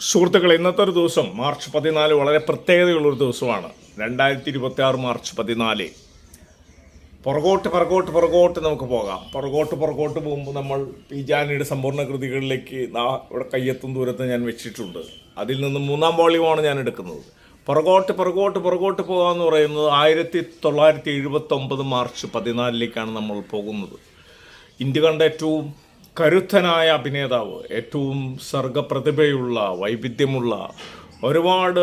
സുഹൃത്തുക്കളെ, ഇന്നത്തെ ഒരു ദിവസം മാർച്ച് 14 വളരെ പ്രത്യേകതയുള്ളൊരു ദിവസമാണ്. 2026 മാർച്ച് 14. പുറകോട്ട് നമുക്ക് പോകാം. പുറകോട്ട് പോകുമ്പോൾ നമ്മൾ പീജാനിയുടെ സമ്പൂർണ്ണ കൃതികളിലേക്ക് ഇവിടെ കയ്യെത്തും ദൂരത്ത് ഞാൻ വെച്ചിട്ടുണ്ട്. അതിൽ നിന്ന് 3-ാം വോളിയമാണ് ഞാൻ എടുക്കുന്നത്. പുറകോട്ട് പോകാമെന്ന് പറയുന്നത് 1979 മാർച്ച് 14 നമ്മൾ പോകുന്നത്. ഇന്ത്യ കണ്ട ഏറ്റവും കരുത്തനായ അഭിനേതാവ്, ഏറ്റവും സർഗപ്രതിഭയുള്ള, വൈവിധ്യമുള്ള, ഒരുപാട്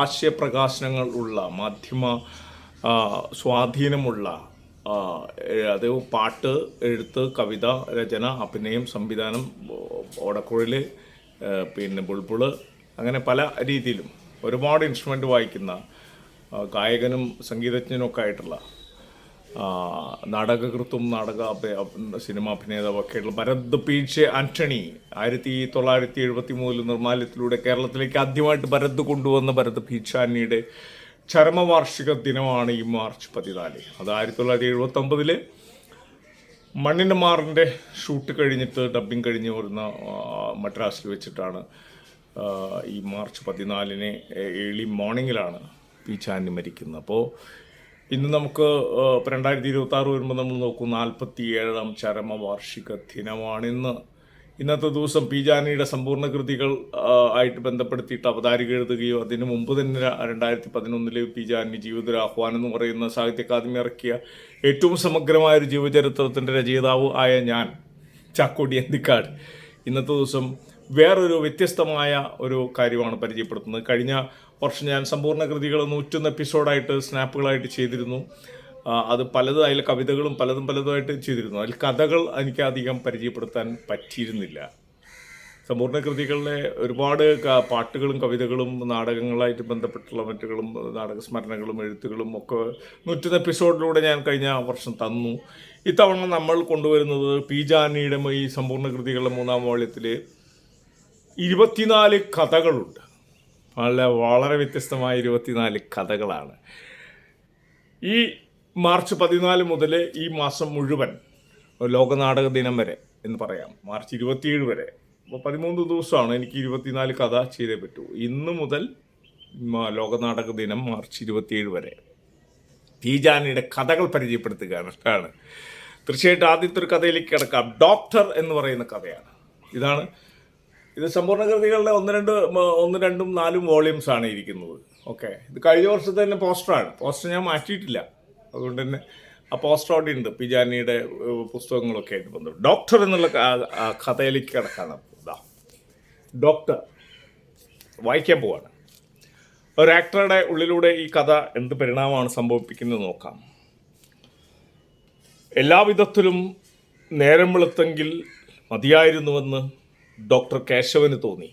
ആശയപ്രകാശനങ്ങൾ ഉള്ള, മാധ്യമ സ്വാധീനമുള്ള, അത് പാട്ട്, എഴുത്ത്, കവിത, രചന, അഭിനയം, സംവിധാനം, ഓടക്കുഴൽ, പിന്നെ ബുൾബുള്, അങ്ങനെ പല രീതിയിലും ഒരുപാട് ഇൻസ്ട്രുമെൻ്റ് വായിക്കുന്ന ഗായകനും സംഗീതജ്ഞനുമൊക്കെ ആയിട്ടുള്ള നാടകകൃത്തും സിനിമാഭിനേതാവൊക്കെയുള്ള ഭരത് പി.ജെ. ആൻ്റണി 1973 നിർമ്മാല്യത്തിലൂടെ കേരളത്തിലേക്ക് ആദ്യമായിട്ട് ഭരത് കൊണ്ടുവന്ന ഭരത് പി.ജെ. ആൻ്റണിയുടെ ചരമവാർഷിക ദിനമാണ് ഈ മാർച്ച് 14. അത് 1979 മണ്ണിൻ്റെ മാറിൻ്റെ ഷൂട്ട് കഴിഞ്ഞിട്ട് ഡബ്ബിങ് കഴിഞ്ഞ് വരുന്ന മദ്രാസിൽ വെച്ചിട്ടാണ് ഈ മാർച്ച് 14 ഏർലി മോർണിംഗിലാണ് പി.ജെ. ആൻ്റണി മരിക്കുന്നത്. അപ്പോൾ ഇന്ന് നമുക്ക് 2026 വരുമ്പോൾ നമ്മൾ നോക്കും 47-ാം ചരമവാർഷിക ദിനമാണ് ഇന്നത്തെ ദിവസം. പി.ജെ. ആൻ്റണിയുടെ സമ്പൂർണ്ണ കൃതികൾ ആയിട്ട് ബന്ധപ്പെടുത്തിയിട്ട് അവതാരിക എഴുതുകയോ അതിന് മുമ്പ് തന്നെ 2011 പി.ജെ. ആൻ്റണി ജീവിതത്തിൽ ആഹ്വാനം എന്ന് പറയുന്ന സാഹിത്യ അക്കാദമി ഇറക്കിയ ഏറ്റവും സമഗ്രമായൊരു ജീവചരിത്രത്തിൻ്റെ രചയിതാവ് ആയ ഞാൻ, ചാക്കോടി അന്തിക്കാട്, ഇന്നത്തെ ദിവസം വേറൊരു വ്യത്യസ്തമായ ഒരു കാര്യമാണ് പരിചയപ്പെടുത്തുന്നത്. കഴിഞ്ഞ വർഷം ഞാൻ സമ്പൂർണ്ണ കൃതികൾ 101 എപ്പിസോഡായിട്ട് സ്നാപ്പുകളായിട്ട് ചെയ്തിരുന്നു. അത് പലതും, അതിലെ കവിതകളും പലതുമായിട്ട് ചെയ്തിരുന്നു. അതിൽ കഥകൾ എനിക്ക് അധികം പരിചയപ്പെടുത്താൻ പറ്റിയിരുന്നില്ല. സമ്പൂർണ്ണ കൃതികളിലെ ഒരുപാട് പാട്ടുകളും കവിതകളും നാടകങ്ങളായിട്ട് ബന്ധപ്പെട്ടുള്ള മറ്റുകളും നാടകസ്മരണകളും എഴുത്തുകളും ഒക്കെ 101 എപ്പിസോഡിലൂടെ ഞാൻ കഴിഞ്ഞ വർഷം തന്നു. ഇത്തവണ നമ്മൾ കൊണ്ടുവരുന്നത് പി.ജെ. ആൻ്റണിയുടെ ഈ സമ്പൂർണ്ണ കൃതികളുടെ 3-ാം വോള്യത്തിൽ 24 കഥകളുണ്ട്. വളരെ വ്യത്യസ്തമായ 24 കഥകളാണ്. ഈ മാർച്ച് 14 മുതൽ ഈ മാസം മുഴുവൻ, ലോകനാടക ദിനം വരെ എന്ന് പറയാം, മാർച്ച് 27 വരെ, അപ്പോൾ 13 ദിവസമാണ് എനിക്ക് 24 കഥ ചെയ്തേ പറ്റൂ. ഇന്ന് മുതൽ ലോകനാടക ദിനം മാർച്ച് 27 വരെ പി.ജെ. ആൻ്റണിയുടെ കഥകൾ പരിചയപ്പെടുത്തുകയാണ്. തീർച്ചയായിട്ടും ആദ്യത്തെ ഒരു കഥയിലേക്ക് കിടക്കാം. ഡോക്ടർ എന്ന് പറയുന്ന കഥയാണ്. ഇത് സമ്പൂർണ്ണ കൃതികളുടെ 1, 2, 4 വോളിയൂംസ് ആണ് ഇരിക്കുന്നത്. ഓക്കെ, ഇത് കഴിഞ്ഞ വർഷത്തെ തന്നെ പോസ്റ്ററാണ്. പോസ്റ്റർ ഞാൻ മാറ്റിയിട്ടില്ല, അതുകൊണ്ട് തന്നെ ആ പോസ്റ്റർ അവിടെ ഉണ്ട്. പി.ജെ. ആൻ്റണിയുടെ പുസ്തകങ്ങളൊക്കെ ആയിട്ട് ബന്ധപ്പെട്ടു. ഡോക്ടർ എന്നുള്ള കഥയിലേക്ക് കിടക്കാണ്. ഡോക്ടർ വായിക്കാൻ പോവാണ്. ഒരു ആക്ടറുടെ ഉള്ളിലൂടെ ഈ കഥ എന്ത് പരിണാമമാണ് സംഭവിപ്പിക്കുന്നത് നോക്കാം. എല്ലാവിധത്തിലും നേരം വെളുത്തെങ്കിൽ മതിയായിരുന്നുവെന്ന് ഡോക്ടർ കേശവന് തോന്നി.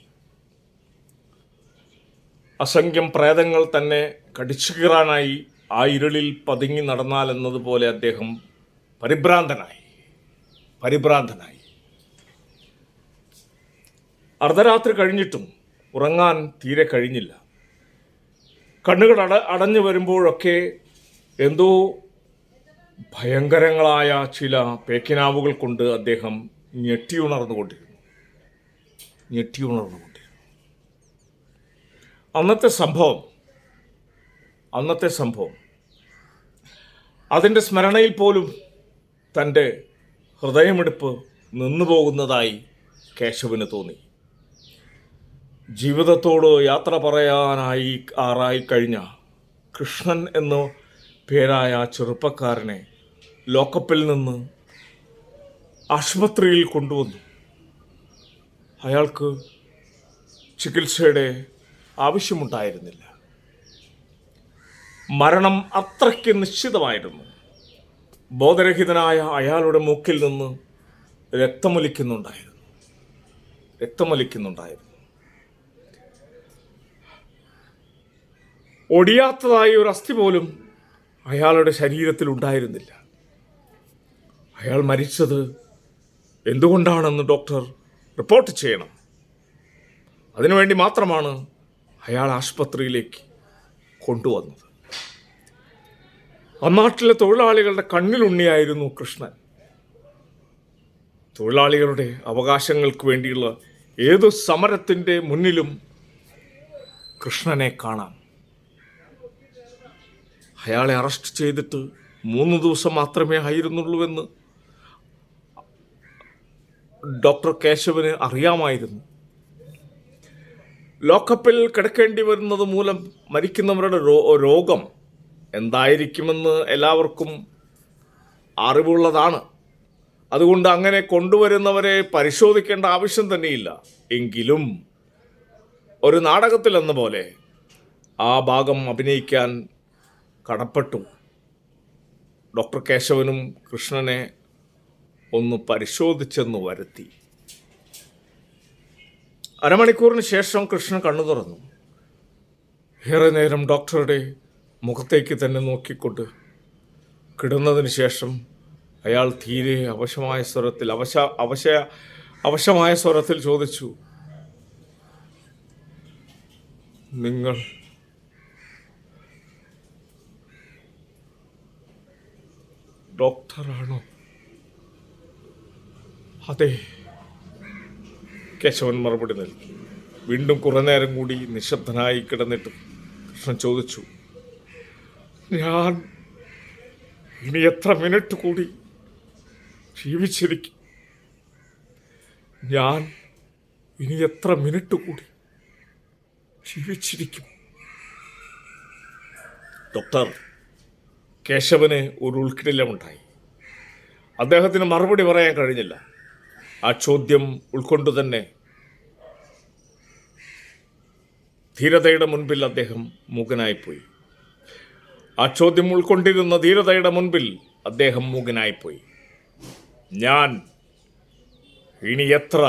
അസംഖ്യം പ്രേതങ്ങൾ തന്നെ കടിച്ചു കീറാനായി ആ ഇരുളിൽ പതുങ്ങി നടന്നാലെന്നതുപോലെ അദ്ദേഹം പരിഭ്രാന്തനായി. അർദ്ധരാത്രി കഴിഞ്ഞിട്ടും ഉറങ്ങാൻ തീരെ കഴിഞ്ഞില്ല. കണ്ണുകൾ അടഞ്ഞു വരുമ്പോഴൊക്കെ എന്തോ ഭയങ്കരങ്ങളായ ചില പേക്കിനാവുകൾ കൊണ്ട് അദ്ദേഹം ഞെട്ടിയുണർന്നുകൊണ്ടിരുന്നു. അന്നത്തെ സംഭവം അതിൻ്റെ സ്മരണയിൽ പോലും തൻ്റെ ഹൃദയമിടിപ്പ് നിന്നുപോകുന്നതായി കേശവന് തോന്നി. ജീവിതത്തോട് യാത്ര പറയാനായി കഴിഞ്ഞ കൃഷ്ണൻ എന്ന പേരായ ചെറുപ്പക്കാരനെ ലോക്കപ്പിൽ നിന്ന് ആശുപത്രിയിൽ കൊണ്ടുവന്നു. അയാൾക്ക് ചികിത്സയുടെ ആവശ്യമുണ്ടായിരുന്നില്ല. മരണം അത്രയ്ക്ക് നിശ്ചിതമായിരുന്നു. ബോധരഹിതനായ അയാളുടെ മൂക്കിൽ നിന്ന് രക്തമൊലിക്കുന്നുണ്ടായിരുന്നു. ഒടിയാത്തതായ ഒരു അസ്ഥി പോലും അയാളുടെ ശരീരത്തിൽ ഉണ്ടായിരുന്നില്ല. അയാൾ മരിച്ചത് എന്തുകൊണ്ടാണെന്ന് ഡോക്ടർ റിപ്പോർട്ട് ചെയ്യണം. അതിനുവേണ്ടി മാത്രമാണ് അയാൾ ആശുപത്രിയിലേക്ക് കൊണ്ടുവന്നത്. അന്നാട്ടിലെ തൊഴിലാളികളുടെ കണ്ണിലുണ്ണിയായിരുന്നു കൃഷ്ണൻ. തൊഴിലാളികളുടെ അവകാശങ്ങൾക്ക് വേണ്ടിയുള്ള ഏതു സമരത്തിൻ്റെ മുന്നിലും കൃഷ്ണനെ കാണാം. അയാളെ അറസ്റ്റ് ചെയ്തിട്ട് 3 ദിവസം മാത്രമേ ആയിരുന്നുള്ളൂവെന്ന് ഡോക്ടർ കേശവന് അറിയാമായിരുന്നു. ലോക്കപ്പിൽ കിടക്കേണ്ടി വരുന്നത് മൂലം മരിക്കുന്നവരുടെ രോഗം എന്തായിരിക്കുമെന്ന് എല്ലാവർക്കും അറിവുള്ളതാണ്. അതുകൊണ്ട് അങ്ങനെ കൊണ്ടുവരുന്നവരെ പരിശോധിക്കേണ്ട ആവശ്യം തന്നെയില്ല. എങ്കിലും ഒരു നാടകത്തിലെന്ന പോലെ ആ ഭാഗം അഭിനയിക്കാൻ കടപ്പെട്ടു. ഡോക്ടർ കേശവനും കൃഷ്ണനെ ഒന്ന് പരിശോധിച്ചെന്ന് വരുത്തി. അരമണിക്കൂറിന് ശേഷം കൃഷ്ണൻ കണ്ണു തുറന്നു. ഏറെ നേരം ഡോക്ടറുടെ മുഖത്തേക്ക് തന്നെ നോക്കിക്കൊണ്ട് കിടന്നതിന് ശേഷം അയാൾ തീരെ അവശമായ സ്വരത്തിൽ ചോദിച്ചു, നിങ്ങൾ ഡോക്ടറാണോ? അതെ, കേശവൻ മറുപടി നൽകി. വീണ്ടും കുറെ നേരം കൂടി നിശബ്ദനായി കിടന്നിട്ട് കൃഷ്ണൻ ചോദിച്ചു, ഞാൻ ഇനി എത്ര മിനിറ്റ് കൂടി ജീവിച്ചിരിക്കും? ഞാൻ ഇനി എത്ര മിനിറ്റ് കൂടി ജീവിച്ചിരിക്കും? ഡോക്ടർ കേശവന് ഒരു ഉൾക്കിടിലമുണ്ടായി. അദ്ദേഹത്തിന് മറുപടി പറയാൻ കഴിഞ്ഞില്ല. ആ ചോദ്യം ഉൾക്കൊണ്ടു തന്നെ ധീരതയുടെ മുൻപിൽ അദ്ദേഹം മൂകനായിപ്പോയി. ആ ചോദ്യം ഉൾക്കൊണ്ടിരുന്ന ധീരതയുടെ മുൻപിൽ അദ്ദേഹം മൂകനായിപ്പോയി. ഞാൻ ഇനി എത്ര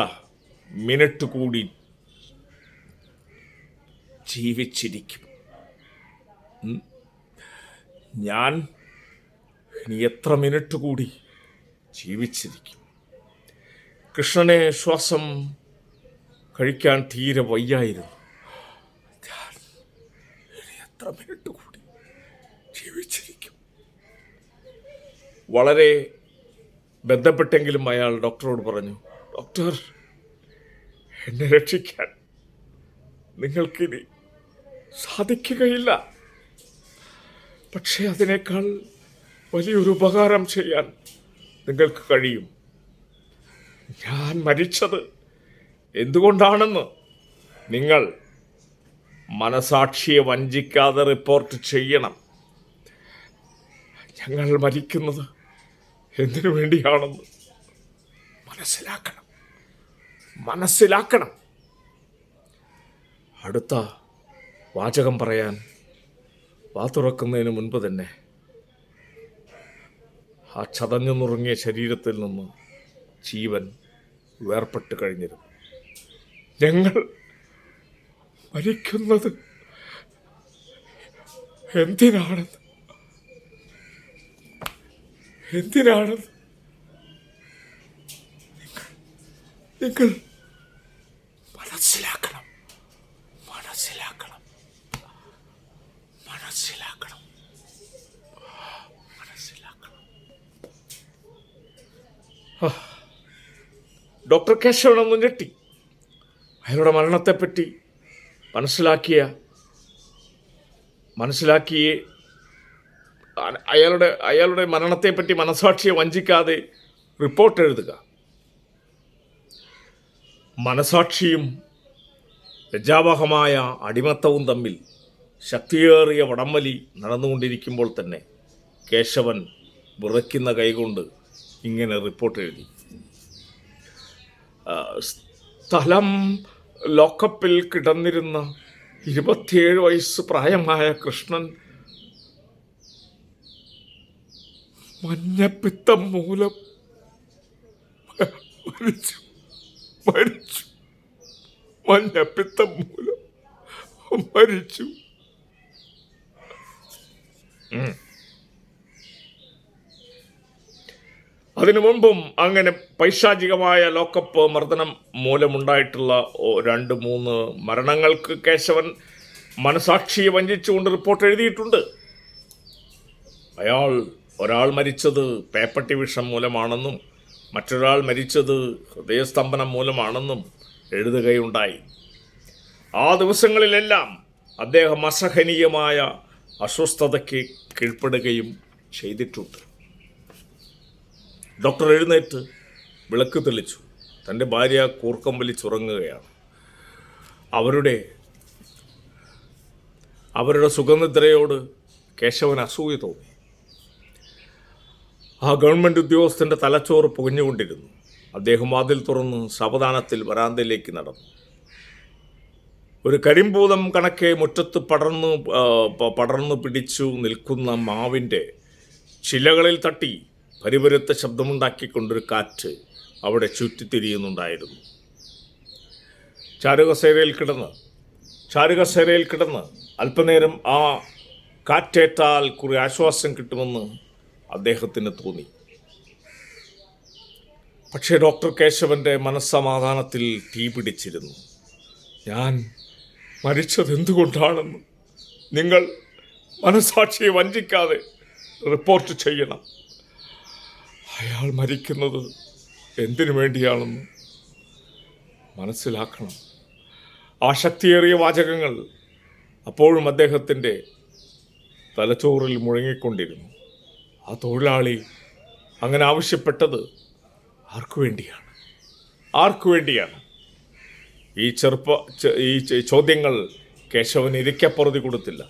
മിനിറ്റ് കൂടി ജീവിച്ചിരിക്കും? ഞാൻ ഇനി എത്ര മിനിറ്റ് കൂടി ജീവിച്ചിരിക്കും? കൃഷ്ണനെ ശ്വാസം കഴിക്കാൻ തീരെ വയ്യായിരുന്നു. ഞാൻ ഇനി എത്ര മിനിറ്റ് കൂടി ജീവിച്ചിരിക്കും? വളരെ ബന്ധപ്പെട്ടെങ്കിലും അയാൾ ഡോക്ടറോട് പറഞ്ഞു, ഡോക്ടർ, എന്നെ രക്ഷിക്കാൻ നിങ്ങൾക്കിനി സാധിക്കുകയില്ല. പക്ഷേ അതിനേക്കാൾ വലിയൊരു ഉപകാരം ചെയ്യാൻ നിങ്ങൾക്ക് കഴിയും. ഞാൻ മരിച്ചത് എന്തുകൊണ്ടാണെന്ന് നിങ്ങൾ മനസാക്ഷിയെ വഞ്ചിക്കാതെ റിപ്പോർട്ട് ചെയ്യണം. ഞങ്ങൾ മരിക്കുന്നത് എന്തിനു വേണ്ടിയാണെന്ന് മനസ്സിലാക്കണം. അടുത്ത വാചകം പറയാൻ തുറക്കുന്നതിന് മുൻപ് തന്നെ ആ ചതഞ്ഞു നുറുങ്ങിയ ശരീരത്തിൽ നിന്ന് ജീവൻ വേർപെട്ട് കഴിഞ്ഞിരുന്നു. ഞങ്ങൾ മരിക്കുന്നത് എന്തിനാണെന്ന് നിങ്ങൾ മനസ്സിലാക്കണം. ഡോക്ടർ കേശവൻ ഒന്ന് ഞെട്ടി. അയാളുടെ മരണത്തെപ്പറ്റി മനസ്സിലാക്കിയേ അയാളുടെ മരണത്തെപ്പറ്റി മനസാക്ഷിയെ വഞ്ചിക്കാതെ റിപ്പോർട്ട് എഴുതുക. മനസാക്ഷിയും ലജ്ജാവഹമായ അടിമത്തവും തമ്മിൽ ശക്തിയേറിയ വടംവലി നടന്നുകൊണ്ടിരിക്കുമ്പോൾ തന്നെ കേശവൻ വിറയ്ക്കുന്ന കൈകൊണ്ട് ഇങ്ങനെ റിപ്പോർട്ട് എഴുതി. സ്ഥലം ലോക്കപ്പിൽ കിടന്നിരുന്ന 27 വയസ്സ് പ്രായമായ കൃഷ്ണൻ മഞ്ഞപ്പിത്തം മൂലം മരിച്ചു. അതിനു മുമ്പും അങ്ങനെ പൈശാചികമായ ലോക്കപ്പ് മർദ്ദനം മൂലമുണ്ടായിട്ടുള്ള 2-3 മരണങ്ങൾക്ക് കേശവൻ മനസാക്ഷിയെ വഞ്ചിച്ചുകൊണ്ട് റിപ്പോർട്ട് എഴുതിയിട്ടുണ്ട്. ഒരാൾ മരിച്ചത് പേപ്പട്ടി വിഷം മൂലമാണെന്നും മറ്റൊരാൾ മരിച്ചത് ഹൃദയസ്തംഭനം മൂലമാണെന്നും എഴുതുകയുണ്ടായി. ആ ദിവസങ്ങളിലെല്ലാം അദ്ദേഹം അസഹനീയമായ അസ്വസ്ഥതയ്ക്ക് കീഴ്പ്പെടുകയും ചെയ്തിട്ടുണ്ട്. ഡോക്ടർ എഴുന്നേറ്റ് വിളക്ക് തെളിച്ചു. തൻ്റെ ഭാര്യ കൂർക്കം വലിച്ചുറങ്ങുകയാണ്. അവരുടെ സുഖനിദ്രയോട് കേശവൻ അസൂയ തോന്നി. ആ ഗവൺമെൻറ് ഉദ്യോഗസ്ഥൻ്റെ തലച്ചോറ് പുകഞ്ഞുകൊണ്ടിരുന്നു. അദ്ദേഹം വാതിൽ തുറന്ന് സാവധാനത്തിൽ വരാന്തയിലേക്ക് നടന്നു. ഒരു കരിമ്പൂതം കണക്കെ മുറ്റത്ത് പടർന്നു പിടിച്ചു നിൽക്കുന്ന മാവിൻ്റെ ചിലകളിൽ തട്ടി പരിപരുത്ത ശബ്ദമുണ്ടാക്കിക്കൊണ്ടൊരു കാറ്റ് അവിടെ ചുറ്റിത്തിരിയുന്നുണ്ടായിരുന്നു. ചാരുകസേരയിൽ കിടന്ന് അല്പനേരം ആ കാറ്റേറ്റാൽ കുറെ ആശ്വാസം കിട്ടുമെന്ന് അദ്ദേഹത്തിന് തോന്നി. പക്ഷേ ഡോക്ടർ കേശവൻ്റെ മനസ്സമാധാനത്തിൽ തീ പിടിച്ചിരുന്നു. ഞാൻ മരിച്ചത് എന്തുകൊണ്ടാണെന്ന് നിങ്ങൾ മനസാക്ഷിയെ വഞ്ചിക്കാതെ റിപ്പോർട്ട് ചെയ്യണം. അയാൾ മരിക്കുന്നത് എന്തിനു വേണ്ടിയാണെന്ന് മനസ്സിലാക്കണം. ആ ശക്തിയേറിയ വാചകങ്ങൾ അപ്പോഴും അദ്ദേഹത്തിൻ്റെ തലച്ചോറിൽ മുഴങ്ങിക്കൊണ്ടിരുന്നു. ആ തൊഴിലാളി അങ്ങനെ ആവശ്യപ്പെട്ടത് ആർക്കു വേണ്ടിയാണ്? ഈ ചോദ്യങ്ങൾ കേശവന് ഇരിക്കപ്പുറതി കൊടുത്തില്ല.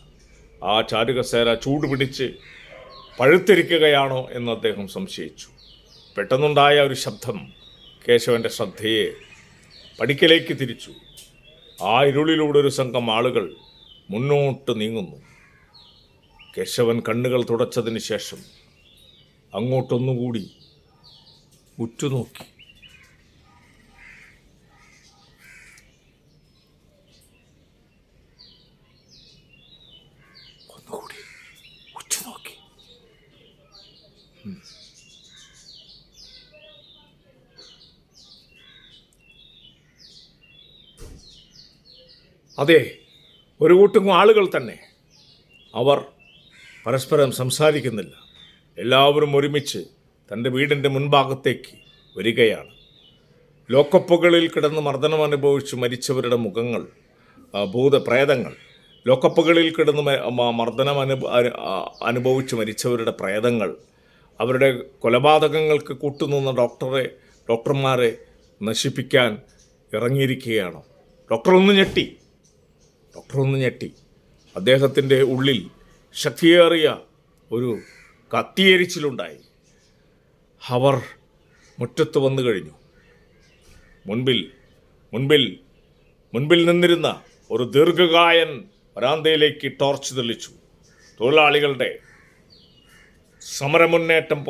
ആ ചാരുകസേര ചൂടുപിടിച്ച് പഴുത്തിരിക്കുകയാണോ എന്ന് അദ്ദേഹം സംശയിച്ചു. പെട്ടെന്നുണ്ടായ ഒരു ശബ്ദം കേശവൻ്റെ ശ്രദ്ധയെ പടിക്കലേക്ക് തിരിച്ചു. ആ ഇരുളിലൂടെ ഒരു സംഘം ആളുകൾ മുന്നോട്ട് നീങ്ങുന്നു. കേശവൻ കണ്ണുകൾ തുടച്ചതിന് ശേഷം അങ്ങോട്ടൊന്നുകൂടി ഉറ്റുനോക്കി. അതെ, ഒരു കൂട്ടം ആളുകൾ തന്നെ. അവർ പരസ്പരം സംസാരിക്കുന്നില്ല. എല്ലാവരും ഒരുമിച്ച് തൻ്റെ വീടിൻ്റെ മുൻഭാഗത്തേക്ക് വരികയാണ്. ലോക്കപ്പുകളിൽ കിടന്ന് മർദ്ദനം അനുഭവിച്ച് മരിച്ചവരുടെ മുഖങ്ങൾ, പ്രേതങ്ങൾ, ലോക്കപ്പുകളിൽ കിടന്ന് മർദ്ദനം അനുഭവിച്ച് മരിച്ചവരുടെ പ്രേതങ്ങൾ അവരുടെ കൊലപാതകങ്ങൾക്ക് കൂട്ടുനിന്ന ഡോക്ടർമാരെ നശിപ്പിക്കാൻ ഇറങ്ങിയിരിക്കുകയാണ്. ഡോക്ടർ ഒന്ന് ഞെട്ടി. അദ്ദേഹത്തിൻ്റെ ഉള്ളിൽ ശക്തിയേറിയ ഒരു കത്തിയേരിച്ചിലുണ്ടായി. അവർ മുറ്റത്ത് വന്നു കഴിഞ്ഞു. മുൻപിൽ നിന്നിരുന്ന ഒരു ദീർഘകായൻ വരാന്തയിലേക്ക് ടോർച്ച് തെളിച്ചു. തൊഴിലാളികളുടെ സമരമുന്നേറ്റം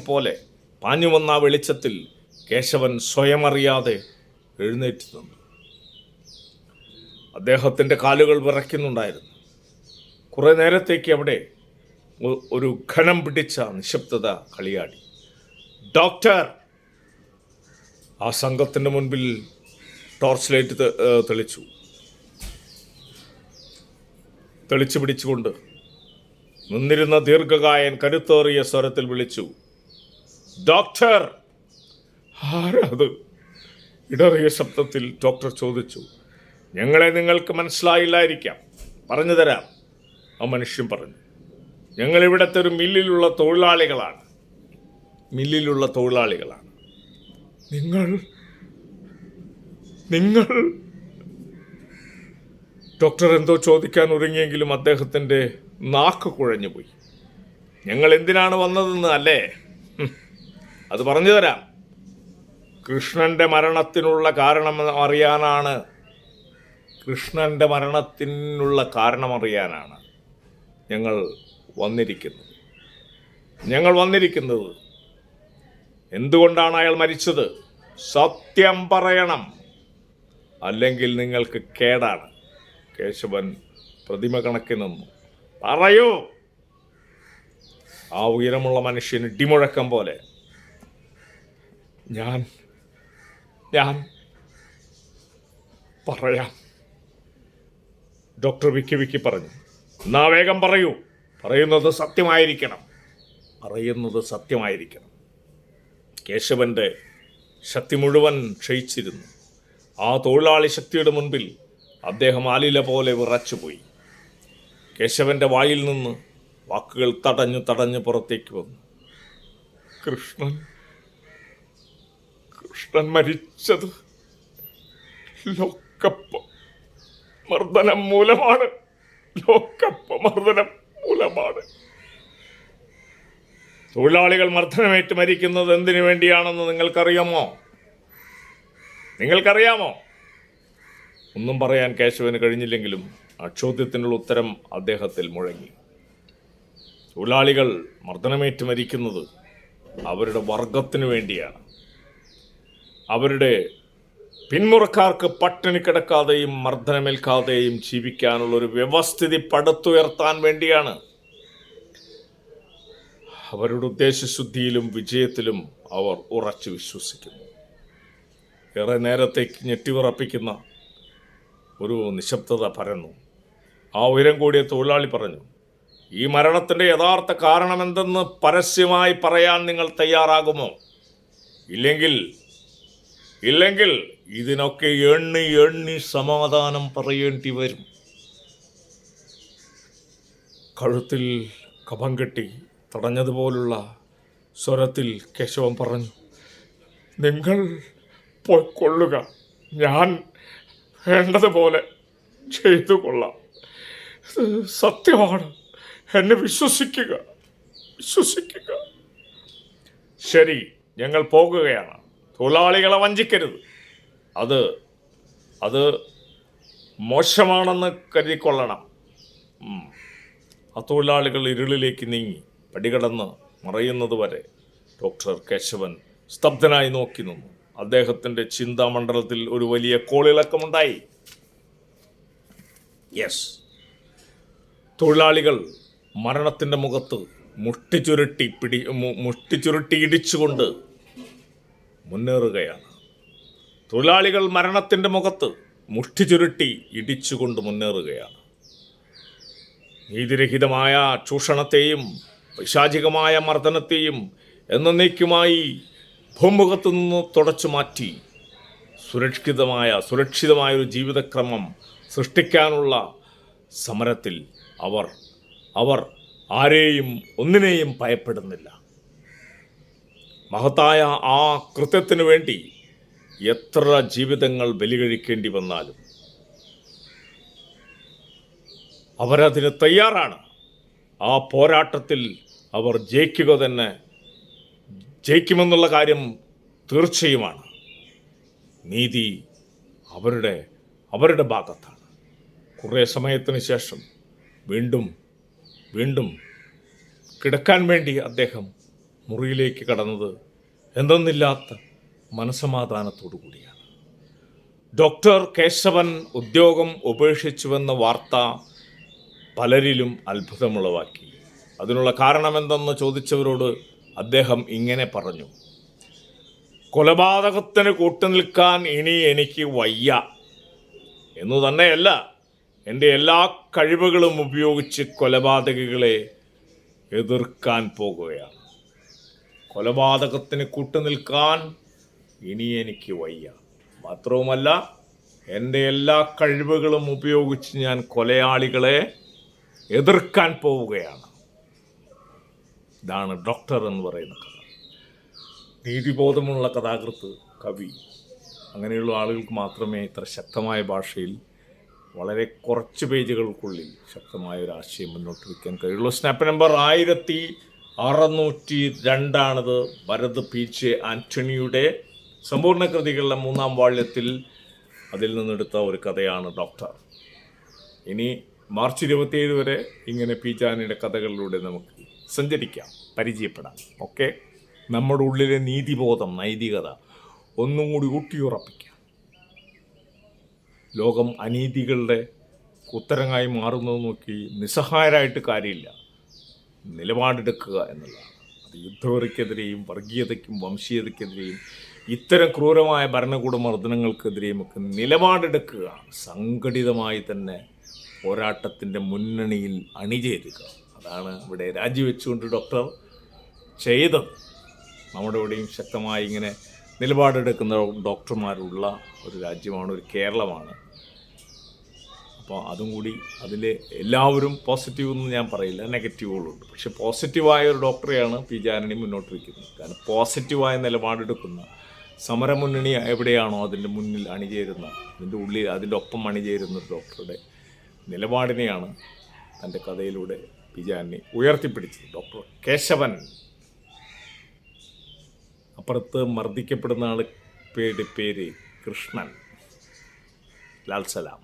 പോലെ പാഞ്ഞു വന്ന വെളിച്ചത്തിൽ കേശവൻ സ്വയം അറിയാതെ എഴുന്നേറ്റ് നിന്നു. അദ്ദേഹത്തിൻ്റെ കാലുകൾ വിറയ്ക്കുന്നുണ്ടായിരുന്നു. കുറേ നേരത്തേക്ക് അവിടെ ഒരു ഘനം പിടിച്ച നിശബ്ദത കളിയാടി. ഡോക്ടർ! ആ സംഘത്തിൻ്റെ മുൻപിൽ ടോർച്ച് ലൈറ്റ് തെളിച്ചു പിടിച്ചുകൊണ്ട് നിന്നിരുന്ന ദീർഘകായൻ കരുത്തേറിയ സ്വരത്തിൽ വിളിച്ചു, ഡോക്ടർ! ആരാത്? ഇടറിയ ശബ്ദത്തിൽ ഡോക്ടർ ചോദിച്ചു. ഞങ്ങളെ നിങ്ങൾക്ക് മനസ്സിലായില്ലായിരിക്കാം, പറഞ്ഞു തരാം, ആ മനുഷ്യൻ പറഞ്ഞു. ഞങ്ങളിവിടുത്തെ ഒരു മില്ലിലുള്ള തൊഴിലാളികളാണ്. നിങ്ങൾ ഡോക്ടർ എന്തോ ചോദിക്കാൻ ഒരുങ്ങിയെങ്കിലും അദ്ദേഹത്തിൻ്റെ നാക്ക് കുഴഞ്ഞുപോയി. ഞങ്ങൾ എന്തിനാണ് വന്നതെന്ന് അല്ലേ? അത് പറഞ്ഞു തരാം. കൃഷ്ണൻ്റെ മരണത്തിനുള്ള കാരണം അറിയാനാണ് ഞങ്ങൾ വന്നിരിക്കുന്നത്. എന്തുകൊണ്ടാണ് അയാൾ മരിച്ചത്? സത്യം പറയണം, അല്ലെങ്കിൽ നിങ്ങൾക്ക് കേടാണ്. കേശവൻ പ്രതിമ കണക്കി നിന്നു. പറയൂ! ആ ഉയരമുള്ള മനുഷ്യൻ ഇടിമുഴക്കം പോലെ. ഞാൻ പറയാം, ഡോക്ടർ വിക്കി പറഞ്ഞു. എന്നാ വേഗം പറയൂ. പറയുന്നത് സത്യമായിരിക്കണം. കേശവൻ്റെ ശക്തി മുഴുവൻ ക്ഷയിച്ചിരുന്നു. ആ തൊഴിലാളി ശക്തിയുടെ മുൻപിൽ അദ്ദേഹം ആലില പോലെ വിറച്ചുപോയി. കേശവന്റെ വായിൽ നിന്ന് വാക്കുകൾ തടഞ്ഞു തടഞ്ഞു പുറത്തേക്ക് വന്നു. കൃഷ്ണൻ മരിച്ചത് ലോക്കപ്പ് മർദ്ദനം മൂലമാണ്. തൊഴിലാളികൾ മർദ്ദനമേറ്റ് മരിക്കുന്നത് എന്തിനു വേണ്ടിയാണെന്ന് നിങ്ങൾക്കറിയാമോ? ഒന്നും പറയാൻ കേശവന് കഴിഞ്ഞില്ലെങ്കിലും ആ ചോദ്യത്തിനുള്ള ഉത്തരം അദ്ദേഹത്തിൽ മുഴങ്ങി. തൊഴിലാളികൾ മർദ്ദനമേറ്റ് മരിക്കുന്നത് അവരുടെ വർഗത്തിനു വേണ്ടിയാണ്. അവരുടെ പിന്മുറക്കാർക്ക് പട്ടിണി കിടക്കാതെയും മർദ്ദനമേൽക്കാതെയും ജീവിക്കാനുള്ള ഒരു വ്യവസ്ഥിതി പടുത്തുയർത്താൻ വേണ്ടിയാണ്. അവരുടെ ഉദ്ദേശശുദ്ധിയിലും വിജയത്തിലും അവർ ഉറച്ചു വിശ്വസിക്കുന്നു. ഏറെ നേരത്തേക്ക് ഞെട്ടിവിറപ്പിക്കുന്ന ഒരു നിശബ്ദത പരന്നു. ആ ഉയരം കൂടിയ തൊഴിലാളി പറഞ്ഞു, ഈ മരണത്തിൻ്റെ യഥാർത്ഥ കാരണമെന്തെന്ന് പരസ്യമായി പറയാൻ നിങ്ങൾ തയ്യാറാകുമോ? ഇല്ലെങ്കിൽ ഇതിനൊക്കെ എണ്ണി സമാധാനം പറയേണ്ടി വരും. കഴുത്തിൽ കഫം കെട്ടി തടഞ്ഞതുപോലുള്ള സ്വരത്തിൽ കേശവൻ പറഞ്ഞു, നിങ്ങൾ പോയിക്കൊള്ളുക, ഞാൻ വേണ്ടതുപോലെ ചെയ്തു കൊള്ളാം. സത്യമാണ്, എന്നെ വിശ്വസിക്കുക. ശരി, ഞങ്ങൾ പോകുകയാണ്. തൊഴിലാളികളെ വഞ്ചിക്കരുത്. അത് മോശമാണെന്ന് കരുതിക്കൊള്ളണം. ആ തൊഴിലാളികൾ ഇരുളിലേക്ക് നീങ്ങി പടികടന്ന് മറയുന്നതുവരെ ഡോക്ടർ കേശവൻ സ്തബ്ധനായി നോക്കി നിന്നു. അദ്ദേഹത്തിൻ്റെ ചിന്താമണ്ഡലത്തിൽ ഒരു വലിയ കോളിളക്കമുണ്ടായി. തൊഴിലാളികൾ മരണത്തിൻ്റെ മുഖത്ത് മുഷ്ടിച്ചുരുട്ടി ഇടിച്ചുകൊണ്ട് മുന്നേറുകയാണ്. നീതിരഹിതമായ ചൂഷണത്തെയും പൈശാചികമായ മർദ്ദനത്തെയും എന്നേക്കുമായി ഭൂമുഖത്തു നിന്ന് തുടച്ചു മാറ്റി സുരക്ഷിതമായ ഒരു ജീവിതക്രമം സൃഷ്ടിക്കാനുള്ള സമരത്തിൽ അവർ ആരെയും ഒന്നിനെയും ഭയപ്പെടുന്നില്ല. മഹത്തായ ആ കൃത്യത്തിനു വേണ്ടി എത്ര ജീവിതങ്ങൾ ബലികഴിക്കേണ്ടി വന്നാലും അവരതിന് തയ്യാറാണ്. ആ പോരാട്ടത്തിൽ അവർ ജയിക്കുമെന്നുള്ള കാര്യം തീർച്ചയുമാണ്. നീതി അവരുടെ ഭാഗത്താണ്. കുറേ സമയത്തിന് ശേഷം വീണ്ടും കിടക്കാൻ വേണ്ടി അദ്ദേഹം മുറിയിലേക്ക് കടന്നത് എന്തെന്നില്ലാത്ത മനസമാധാനത്തോടു കൂടിയാണ്. ഡോക്ടർ കേശവൻ ഉദ്യോഗം ഉപേക്ഷിച്ചുവെന്ന വാർത്ത പലരിലും അത്ഭുതമുളവാക്കി. അതിനുള്ള കാരണമെന്തെന്ന് ചോദിച്ചവരോട് അദ്ദേഹം ഇങ്ങനെ പറഞ്ഞു, കൊലപാതകത്തിന് കൂട്ടുനിൽക്കാൻ ഇനി എനിക്ക് വയ്യ എന്നു തന്നെയല്ല, എൻ്റെ എല്ലാ കഴിവുകളും ഉപയോഗിച്ച് കൊലപാതകികളെ എതിർക്കാൻ പോകുകയാണ്. കൊലപാതകത്തിന് കൂട്ടുനിൽക്കാൻ ഇനി എനിക്ക് വയ്യ. മാത്രവുമല്ല, എൻ്റെ എല്ലാ കഴിവുകളും ഉപയോഗിച്ച് ഞാൻ കൊലയാളികളെ എതിർക്കാൻ പോവുകയാണ്. ഇതാണ് ഡോക്ടർ എന്ന് പറയുന്ന കഥ. നീതിബോധമുള്ള കഥാകൃത്ത്, കവി, അങ്ങനെയുള്ള ആളുകൾക്ക് മാത്രമേ ഇത്ര ശക്തമായ ഭാഷയിൽ വളരെ കുറച്ച് പേജുകൾക്കുള്ളിൽ ശക്തമായ ഒരു ആശയം മുന്നോട്ട് വയ്ക്കാൻ കഴിയുള്ളൂ. സ്നാപ്പ് നമ്പർ 1602 ഭരത് PJ ആൻ്റണിയുടെ സമ്പൂർണ്ണ കൃതികളുടെ 3-ാം വാള്യത്തിൽ അതിൽ നിന്നെടുത്ത ഒരു കഥയാണ് ഡോക്ടർ. ഇനി മാർച്ച് 27 വരെ ഇങ്ങനെ PJ ആൻ്റണിയുടെ കഥകളിലൂടെ നമുക്ക് സഞ്ചരിക്കാം, പരിചയപ്പെടാം. ഓക്കെ, നമ്മുടെ ഉള്ളിലെ നീതിബോധം, നൈതികത ഒന്നും കൂടി ഊട്ടിയുറപ്പിക്കാം. ലോകം അനീതികളുടെ ഉത്തരങ്ങായി മാറുന്നത് നോക്കി നിസ്സഹായരായിട്ട് കാര്യമില്ല. നിലപാടെടുക്കുക എന്നുള്ളതാണ്. അത് യുദ്ധവെറിക്കെതിരെയും വർഗീയതയ്ക്കും വംശീയതയ്ക്കെതിരെയും ഇത്തരം ക്രൂരമായ ഭരണകൂട മർദ്ദനങ്ങൾക്കെതിരെയും ഒക്കെ നിലപാടെടുക്കുക. സംഘടിതമായി തന്നെ പോരാട്ടത്തിൻ്റെ മുന്നണിയിൽ അണിചേരുക. അതാണ് ഇവിടെ രാജിവെച്ചുകൊണ്ട് ഡോക്ടർ ചെയ്തത്. നമ്മുടെ ഇവിടെയും ശക്തമായി ഇങ്ങനെ നിലപാടെടുക്കുന്ന ഡോക്ടർമാരുള്ള ഒരു രാജ്യമാണ്, ഒരു കേരളമാണ്. അപ്പോൾ അതും കൂടി അതിൽ എല്ലാവരും പോസിറ്റീവ് എന്ന് ഞാൻ പറയില്ല, നെഗറ്റീവുകളുണ്ട്. പക്ഷേ പോസിറ്റീവായ ഒരു ഡോക്ടറെയാണ് പി ജാനണി മുന്നോട്ട് വയ്ക്കുന്നത്. കാരണം പോസിറ്റീവായ നിലപാടെടുക്കുന്ന സമരമുന്നണി എവിടെയാണോ അതിൻ്റെ മുന്നിൽ അണിചേരുന്ന, അതിൻ്റെ ഉള്ളിൽ അതിൻ്റെ ഒപ്പം അണിചേരുന്ന ഒരു ഡോക്ടറുടെ നിലപാടിനെയാണ് തൻ്റെ കഥയിലൂടെ പി ജാനണി ഉയർത്തിപ്പിടിച്ചത്. ഡോക്ടർ കേശവൻ, അപ്പുറത്ത് മർദ്ദിക്കപ്പെടുന്ന ആൾ പേര് കൃഷ്ണൻ. ലാൽ സലാം.